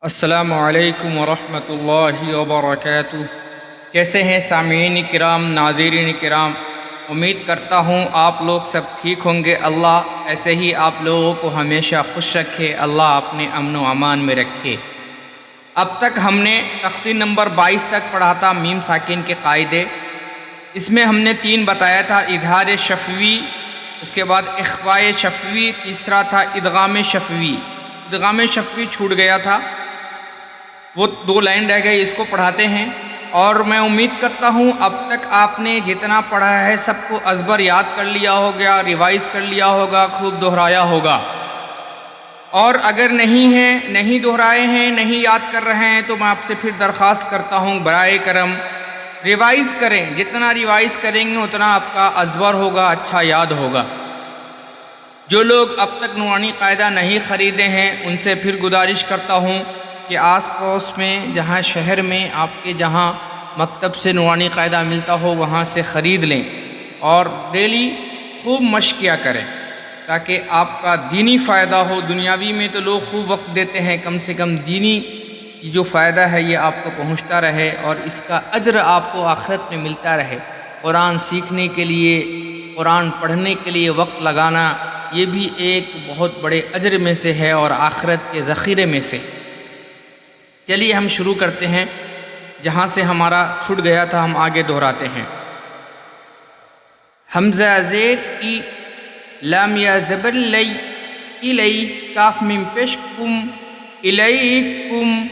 السلام علیکم ورحمۃ اللہ وبرکاتہ۔ کیسے ہیں سامعین کرام، ناظرین کرام؟ امید کرتا ہوں آپ لوگ سب ٹھیک ہوں گے۔ اللہ ایسے ہی آپ لوگوں کو ہمیشہ خوش رکھے، اللہ اپنے امن و امان میں رکھے۔ اب تک ہم نے تختی نمبر 22 تک پڑھا تھا میم ساکن کے قاعدے۔ اس میں ہم نے 3 بتایا تھا: اظہار شفوی، اس کے بعد اخفاء شفوی، تیسرا تھا ادغام شفوی۔ ادغام شفوی چھوٹ گیا تھا، وہ 2 لائن رہ گئی، اس کو پڑھاتے ہیں۔ اور میں امید کرتا ہوں اب تک آپ نے جتنا پڑھا ہے سب کو ازبر یاد کر لیا ہوگا، ریوائز کر لیا ہوگا، خوب دہرایا ہوگا۔ اور اگر نہیں دہرائے ہیں، نہیں یاد کر رہے ہیں، تو میں آپ سے پھر درخواست کرتا ہوں برائے کرم ریوائز کریں۔ جتنا ریوائز کریں گے اتنا آپ کا ازبر ہوگا، اچھا یاد ہوگا۔ جو لوگ اب تک نورانی قاعدہ نہیں خریدے ہیں ان سے پھر گزارش کرتا ہوں کہ آس پڑوس میں جہاں شہر میں آپ کے جہاں مکتب سے نورانی قاعدہ ملتا ہو وہاں سے خرید لیں اور ڈیلی خوب مشق کیا کریں تاکہ آپ کا دینی فائدہ ہو۔ دنیاوی میں تو لوگ خوب وقت دیتے ہیں، کم سے کم دینی جو فائدہ ہے یہ آپ کو پہنچتا رہے اور اس کا اجر آپ کو آخرت میں ملتا رہے۔ قرآن سیکھنے کے لیے، قرآن پڑھنے کے لیے وقت لگانا یہ بھی ایک بہت بڑے اجر میں سے ہے اور آخرت کے ذخیرے میں سے۔ چلیے ہم شروع کرتے ہیں، جہاں سے ہمارا چھوٹ گیا تھا ہم آگے دہراتے ہیں۔ حمزہ زیر ای، لام یا زبر لی، الی، کاف میم پیش کم، الیکم۔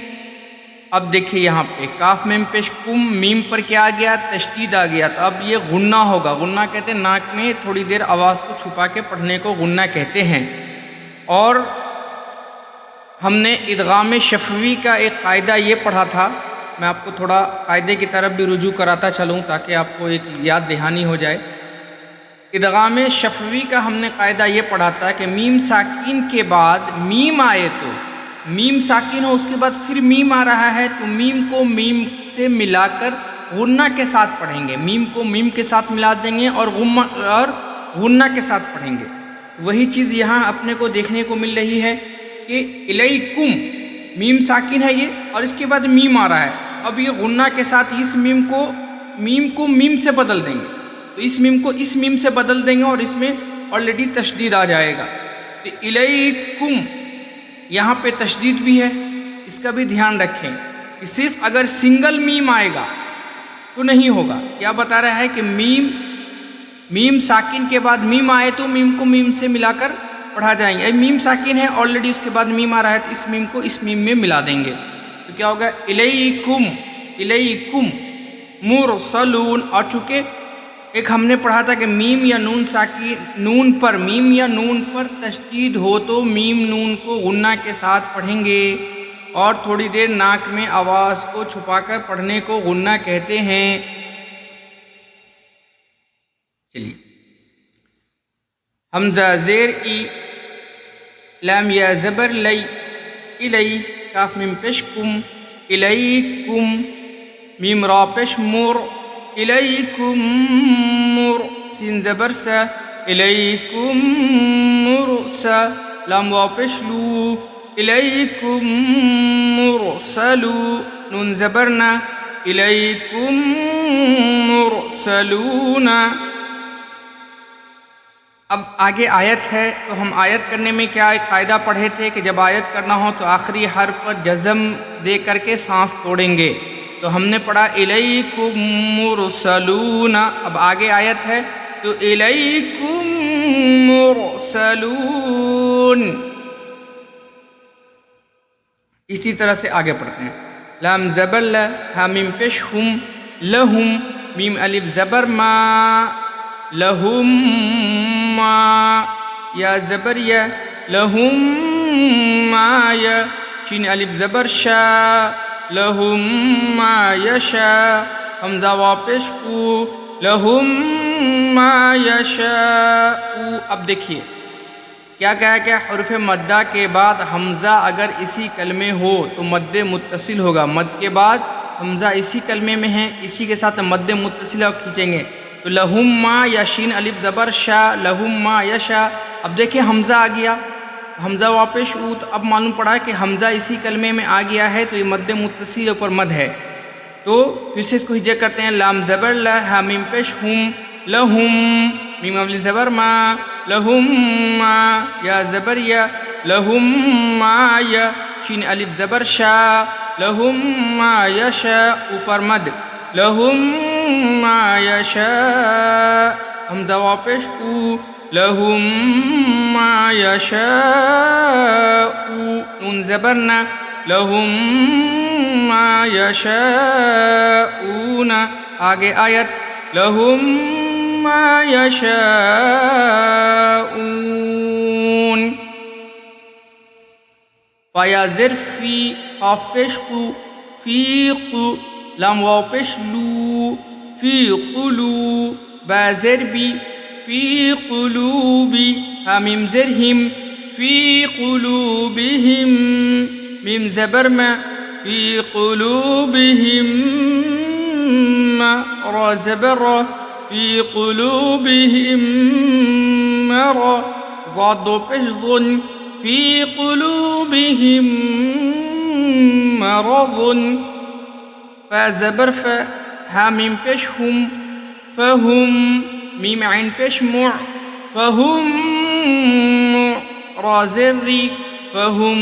اب دیکھیے یہاں پہ کاف میم پیش کم، میم پر کیا آ گیا؟ تشدید آ گیا۔ تو اب یہ غنہ ہوگا۔ غنہ کہتے ہیں ناک میں تھوڑی دیر آواز کو چھپا کے پڑھنے کو غنہ کہتے ہیں۔ اور ہم نے ادغام شفوی کا ایک قاعدہ یہ پڑھا تھا، میں آپ کو تھوڑا قاعدے کی طرف بھی رجوع کراتا چلوں تاکہ آپ کو ایک یاد دہانی ہو جائے۔ ادغام شفوی کا ہم نے قاعدہ یہ پڑھا تھا کہ میم ساکین کے بعد میم آئے تو میم ساکین ہو، اس کے بعد پھر میم آ رہا ہے تو میم کو میم سے ملا کر غنہ کے ساتھ پڑھیں گے۔ میم کو میم کے ساتھ ملا دیں گے اور غنہ کے ساتھ پڑھیں گے۔ وہی چیز یہاں اپنے کو دیکھنے کو مل رہی ہے کہ الیکم، میم ساکن ہے یہ اور اس کے بعد میم آ رہا ہے۔ اب یہ غنہ کے ساتھ اس میم کو میم سے بدل دیں گے، تو اس میم کو اس میم سے بدل دیں گے اور اس میں آلریڈی تشدید آ جائے گا۔ تو الیکم یہاں پہ تشدید بھی ہے، اس کا بھی دھیان رکھیں کہ صرف اگر سنگل میم آئے گا تو نہیں ہوگا۔ کیا بتا رہا ہے کہ میم ساکن کے بعد میم آئے تو میم کو میم سے ملا کر پڑھا جائیں گے۔ میم ساکن ہے آلریڈی، اس کے بعد میم آ رہا ہے تو اس میم کو اس میم میں ملا دیں گے، تو کیا ہوگا؟ الیکم مرسلون۔ اور چونکہ ایک ہم نے پڑھا تھا کہ میم یا نون پر تشدید ہو تو میم نون کو غنہ کے ساتھ پڑھیں گے اور تھوڑی دیر ناک میں آواز کو چھپا کر پڑھنے کو غنہ کہتے ہیں۔ چلیے حمزہ زیر ای، لام یا زبر لی، الی، کاف میم پیش کم، الیکم، میم را پیش مر، الیکم مر، سین زبر سا، الیکم مرسا، لام واو پیش لو، الیکم مرسلو، نون زبرنا، الیکم مرسلون۔ اب آگے آیت ہے تو ہم آیت کرنے میں کیا ایک قاعدہ پڑھے تھے کہ جب آیت کرنا ہو تو آخری حرف پر جزم دے کر کے سانس توڑیں گے۔ تو ہم نے پڑھا الیکم مرسلون۔ اب آگے آیت ہے تو الیکم مرسلون۔ اسی طرح سے آگے پڑھتے ہیں۔ لام زبر ل، ہا میم پیش ہم، لہم، میم الف زبر ما، لہم ما، یا زبر یا، لہم ما یا، شین الف زبر شا، لہم ما یشا، حمزہ واو پیش او، لہم ما یشاء۔ اب دیکھیے کیا کہا کہ حرف مدہ کے بعد حمزہ اگر اسی کلمے ہو تو مد متصل ہوگا۔ مد کے بعد حمزہ اسی کلمے میں ہے، اسی کے ساتھ مد متصل کھینچیں گے تو لہم ما، یا شین الف زبر شا، لہم ما یشا۔ اب دیکھیں حمزہ آ گیا حمزہ واپش او، تو اب معلوم پڑا کہ حمزہ اسی کلمے میں آ گیا ہے تو یہ مد متصل اوپر مد ہے، تو پھر سے اس کو ہجا کرتے ہیں، لام زبر لا، ہا میم پیش ہم، لہم، میم اولی زبر ما، لہم ما، یا زبر یا، لہم ما یا، شین الف زبر شا، لہم ما یشا، اوپر مد، لہم ما یشا، حمزہ واپش او، لہم ما یشاء، نون زبر نا، لہم ما یشاءون، آگے آیت، لہم ما یشاءون، فایا زر فی، قاف پیش قو، فی قو، لام واو پیش لو، فی قلو، با زر بی، فی قلوبی، ہا میم زر ہم، فی قلوبہم، میم زبر ما، فی قلوبہم، را زبر را، فی قلوبہم مرض، ضاد دو پیش ظن، فی قلوبہم مرض، فا زبر فا، ہا میم پیش ہم، فہم، میم عین پیش مع، فہم را زر ری، فہم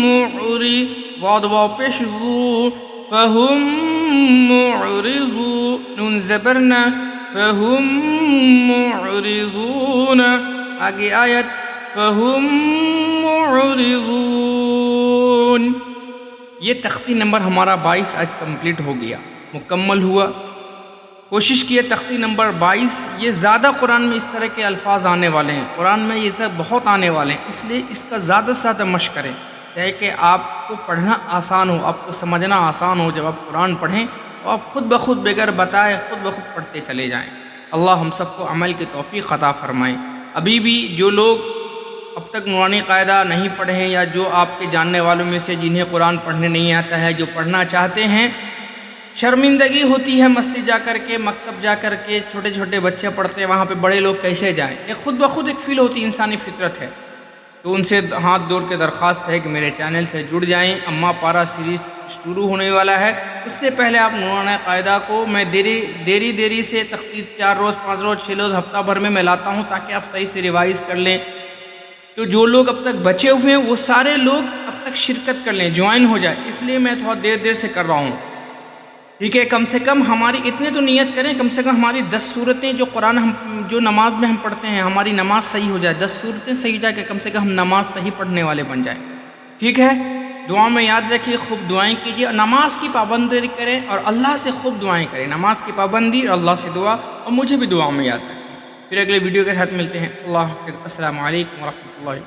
معری، ضاد واو پیش ذو، فہم معرضو، نون زبرنا، فہم معرضون، آگے آیت، فہم معرضون۔ یہ تختی نمبر ہمارا 22 آج کمپلیٹ ہو گیا، مکمل ہوا۔ کوشش کیے تختی نمبر 22، یہ زیادہ قرآن میں اس طرح کے الفاظ آنے والے ہیں، قرآن میں یہ بہت آنے والے ہیں، اس لیے اس کا زیادہ سے زیادہ مشق کریں تاکہ آپ کو پڑھنا آسان ہو، آپ کو سمجھنا آسان ہو۔ جب آپ قرآن پڑھیں تو آپ خود بخود بغیر بتائے خود بخود پڑھتے چلے جائیں۔ اللہ ہم سب کو عمل کی توفیق عطا فرمائے۔ ابھی بھی جو لوگ اب تک نورانی قاعدہ نہیں پڑھے ہیں، یا جو آپ کے جاننے والوں میں سے جنہیں قرآن پڑھنے نہیں آتا ہے، جو پڑھنا چاہتے ہیں، شرمندگی ہوتی ہے مسجد جا کر کے، مکتب جا کر کے، چھوٹے چھوٹے بچے پڑھتے ہیں وہاں پہ، بڑے لوگ کیسے جائیں؟ یہ خود بخود ایک فیل ہوتی، انسانی فطرت ہے۔ تو ان سے ہاتھ جوڑ کے درخواست ہے کہ میرے چینل سے جڑ جائیں، اما پارا سیریز شروع ہونے والا ہے، اس سے پہلے آپ نورانی قاعدہ کو میں دیری سے تختی 4 روز 5 روز 6 روز ہفتہ بھر میں لاتا ہوں تاکہ آپ صحیح سے ریوائز کر لیں۔ تو جو لوگ اب تک بچے ہوئے ہیں وہ سارے لوگ اب تک شرکت کر لیں، جوائن ہو جائے، اس لیے میں تھوڑا دیر سے کر رہا ہوں، ٹھیک ہے؟ کم سے کم ہماری اتنے تو نیت کریں، کم سے کم ہماری 10 صورتیں جو قرآن جو نماز میں ہم پڑھتے ہیں، ہماری نماز صحیح ہو جائے، 10 صورتیں صحیح جائے کہ کم سے کم ہم نماز صحیح پڑھنے والے بن جائیں، ٹھیک ہے؟ دعا میں یاد رکھیے، خوب دعائیں کیجیے، نماز کی پابندی کریں اور اللہ سے خوب دعائیں کریں، نماز کی پابندی اور اللہ سے دعا، اور مجھے بھی دعا میں یاد رکھیں۔ پھر اگلے ویڈیو کے ساتھ ملتے ہیں، اللہ حافظ، السلام علیکم ورحمۃ اللہ۔